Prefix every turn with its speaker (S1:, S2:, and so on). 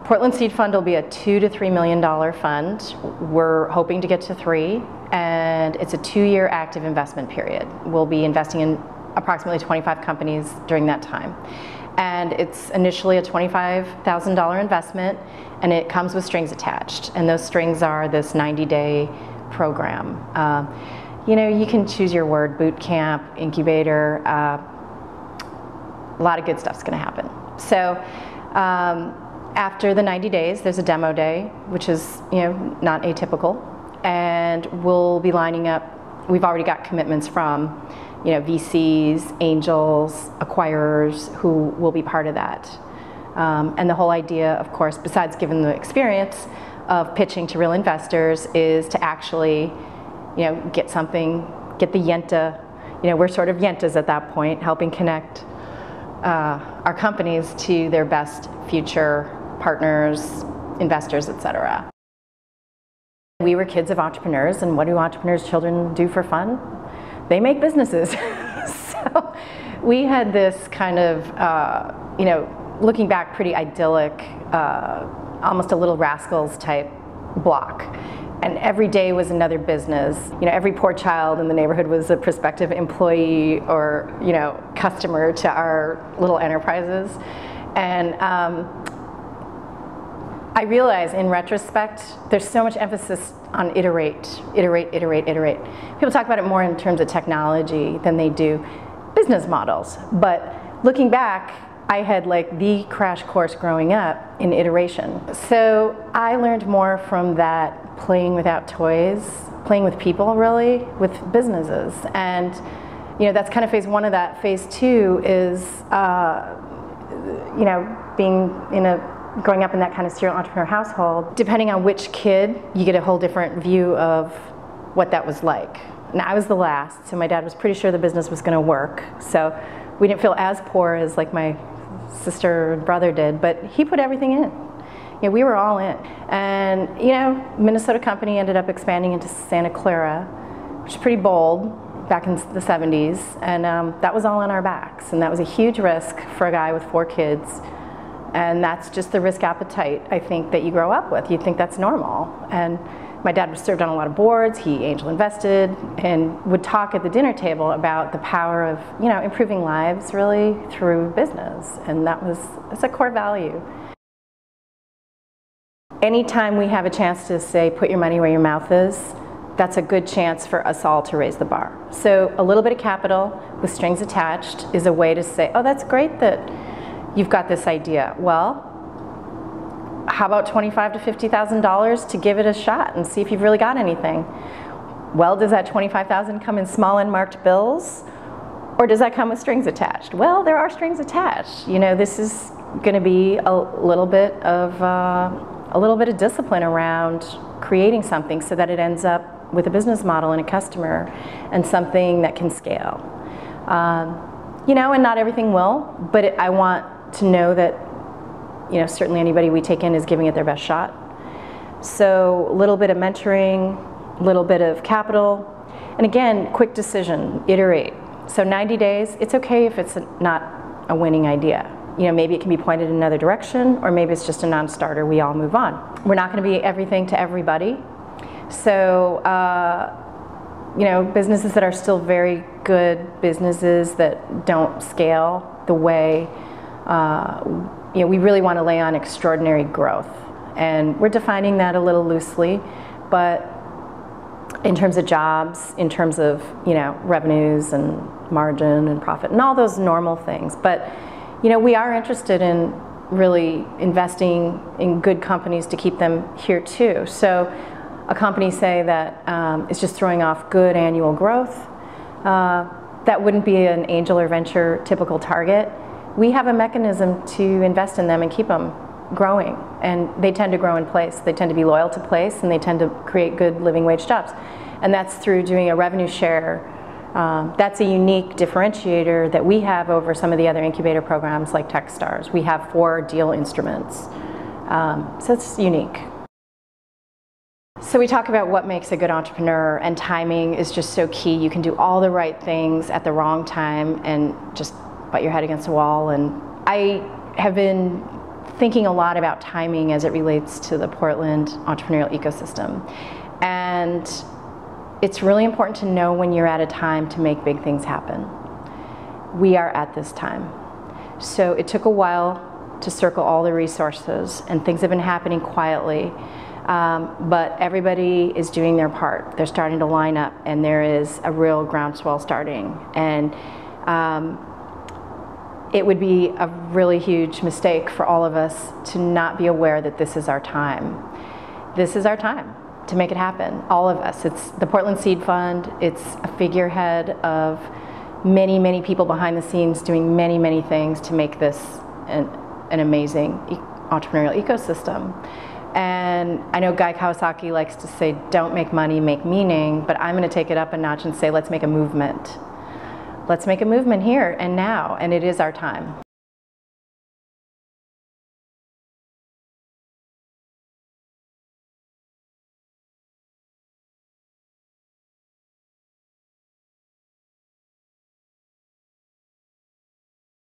S1: Portland Seed Fund will be a $2 to $3 million fund. We're hoping to get to 3, and it's a 2-year active investment period. We'll be investing in approximately 25 companies during that time. And it's initially a $25,000 investment, and it comes with strings attached. And those strings are this 90-day program. You know, you can choose your word: boot camp, incubator. A lot of good stuff's going to happen. So after the 90 days, there's a demo day, which is, you know, not atypical, and we'll be lining up. We've already got commitments from, you know, VCs, angels, acquirers who will be part of that. And the whole idea, of course, besides giving the experience of pitching to real investors, is to actually, you know, get the Yenta. You know, we're sort of Yentas at that point, helping connect our companies to their best future partners, investors, etc. We were kids of entrepreneurs, and what do entrepreneurs' children do for fun? They make businesses. So we had this kind of, you know, looking back, pretty idyllic, almost a Little Rascals type block. And every day was another business. You know, every poor child in the neighborhood was a prospective employee or, you know, customer to our little enterprises. And I realize in retrospect, there's so much emphasis on iterate, iterate, iterate, iterate. People talk about it more in terms of technology than they do business models. But looking back, I had like the crash course growing up in iteration. So I learned more from that playing without toys, playing with people, really, with businesses. And, you know, that's kind of phase 1 of that. Phase 2 is, you know, growing up in that kind of serial entrepreneur household. Depending on which kid, you get a whole different view of what that was like. And I was the last, so my dad was pretty sure the business was going to work. So we didn't feel as poor as like my sister and brother did, but he put everything in. You know, we were all in. And, you know, Minnesota company ended up expanding into Santa Clara, which is pretty bold back in the 70s, and that was all on our backs. And that was a huge risk for a guy with 4 kids. And that's just the risk appetite, I think, that you grow up with. You think that's normal. And my dad was served on a lot of boards. He angel invested and would talk at the dinner table about the power of, you know, improving lives really through business. And that's a core value. Anytime we have a chance to say, put your money where your mouth is, that's a good chance for us all to raise the bar. So a little bit of capital with strings attached is a way to say, oh, that's great that you've got this idea. Well, how about $25,000 to $50,000 to give it a shot and see if you've really got anything? Well, does that $25,000 come in small unmarked bills, or does that come with strings attached? Well, there are strings attached. You know, this is going to be a little bit of discipline around creating something so that it ends up with a business model and a customer and something that can scale. You know, and not everything will, but I want to know that, you know, certainly anybody we take in is giving it their best shot. So a little bit of mentoring, a little bit of capital, and again, quick decision, iterate. So 90 days, it's okay if it's not a winning idea. You know, maybe it can be pointed in another direction, or maybe it's just a non-starter, we all move on. We're not going to be everything to everybody. So, you know, businesses that are still very good businesses that don't scale the way, you know, we really want to lay on extraordinary growth. And we're defining that a little loosely, but in terms of jobs, in terms of, you know, revenues and margin and profit and all those normal things. But, you know, we are interested in really investing in good companies to keep them here too. So a company, say, that is just throwing off good annual growth, that wouldn't be an angel or venture typical target. We have a mechanism to invest in them and keep them growing, and they tend to grow in place. They tend to be loyal to place, and they tend to create good living wage jobs. And that's through doing a revenue share. That's a unique differentiator that we have over some of the other incubator programs like Techstars. We have 4 deal instruments, so it's unique. So we talk about what makes a good entrepreneur, and timing is just so key. You can do all the right things at the wrong time and just butt your head against a wall. And I have been thinking a lot about timing as it relates to the Portland entrepreneurial ecosystem. And it's really important to know when you're at a time to make big things happen. We are at this time. So it took a while to circle all the resources, and things have been happening quietly, but everybody is doing their part. They're starting to line up, and there is a real groundswell starting. And it would be a really huge mistake for all of us to not be aware that this is our time. This is our time to make it happen, all of us. It's the Portland Seed Fund. It's a figurehead of many, many people behind the scenes doing many, many things to make this an amazing entrepreneurial ecosystem. And I know Guy Kawasaki likes to say, don't make money, make meaning, but I'm going to take it up a notch and say, let's make a movement. Let's make a movement here and now, and it is our time.